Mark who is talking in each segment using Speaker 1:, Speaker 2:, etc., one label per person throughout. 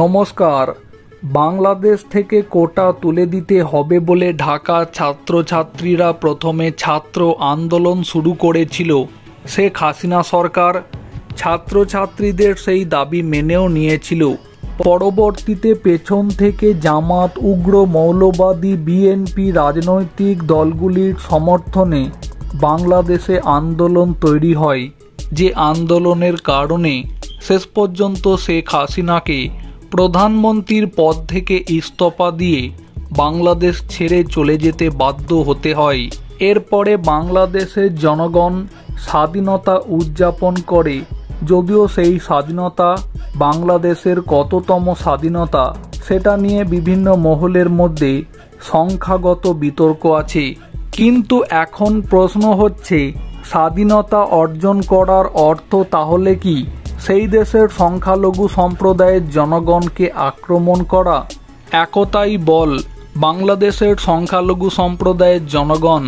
Speaker 1: নমস্কার। বাংলাদেশ থেকে কোটা তুলে দিতে হবে বলে ঢাকা ছাত্রছাত্রীরা প্রথমে ছাত্র আন্দোলন শুরু করেছিল। শেখ হাসিনা সরকার ছাত্রছাত্রীদের সেই দাবি মেনেও নিয়েছিল। পরবর্তীতে পেছন থেকে জামাত, উগ্র মৌলবাদী বিএনপি রাজনৈতিক দলগুলির সমর্থনে বাংলাদেশে আন্দোলন তৈরি হয়, যে আন্দোলনের কারণে শেষ পর্যন্ত শেখ হাসিনাকে প্রধানমন্ত্রীর পদ থেকে ইস্তফা দিয়ে বাংলাদেশ ছেড়ে চলে যেতে বাধ্য হতে হয়। এরপরে বাংলাদেশের জনগণ স্বাধীনতা উদযাপন করে, যদিও সেই স্বাধীনতা বাংলাদেশের কততম স্বাধীনতা সেটা নিয়ে বিভিন্ন মহলের মধ্যে সংখ্যাগত বিতর্ক আছে। কিন্তু এখন প্রশ্ন হচ্ছে, স্বাধীনতা অর্জন করার অর্থ তাহলে কি সেই দেশের সংখ্যালঘু সম্প্রদায়ের জনগণকে আক্রমণ করা? একতাই বল বাংলাদেশের সংখ্যালঘু সম্প্রদায়ের জনগণ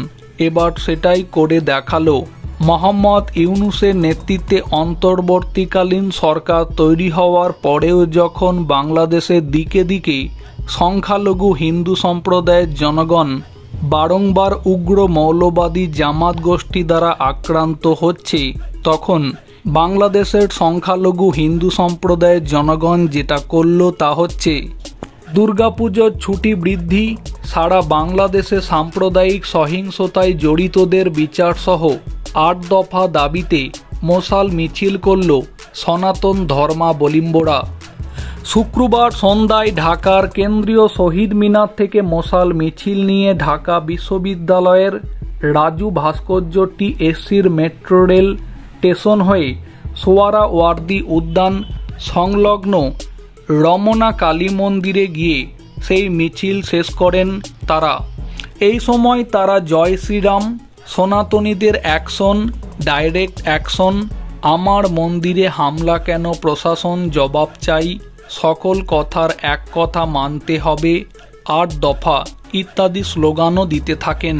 Speaker 1: এবার সেটাই করে দেখালো। মোহাম্মদ ইউনূসের নেতৃত্বে অন্তর্বর্তীকালীন সরকার তৈরি হওয়ার পরেও যখন বাংলাদেশের দিকে দিকে সংখ্যালঘু হিন্দু সম্প্রদায়ের জনগণ বারংবার উগ্র মৌলবাদী জামাত গোষ্ঠী দ্বারা আক্রান্ত হচ্ছে, তখন বাংলাদেশের সংখ্যালঘু হিন্দু সম্প্রদায়ের জনগণ যেটা করল তা হচ্ছে দুর্গাপুজোর ছুটি বৃদ্ধি, সারা বাংলাদেশে সাম্প্রদায়িক সহিংসতায় জড়িতদের বিচারসহ ৮ দফা দাবিতে মশাল মিছিল করল সনাতন ধর্মাবলম্বীরা। শুক্রবার সন্ধ্যায় ঢাকার কেন্দ্রীয় শহীদ মিনার থেকে মশাল মিছিল নিয়ে ঢাকা বিশ্ববিদ্যালয়ের রাজু ভাস্কর্য টিএসসির মেট্রো রেল স্টেশন হয়ে সোহরাওয়ার্দী উদ্যান সংলগ্ন রমনা কালী মন্দিরে গিয়ে সেই মিছিল শেষ করেন তারা। এই সময় তারা জয় শ্রীরাম, সনাতনীদের অ্যাকশন, ডাইরেক্ট অ্যাকশন, আমার মন্দিরে হামলা কেন, প্রশাসন জবাব চাই, সকল কথার এক কথা মানতে হবে, ৮ দফা ইত্যাদি স্লোগানও দিতে থাকেন।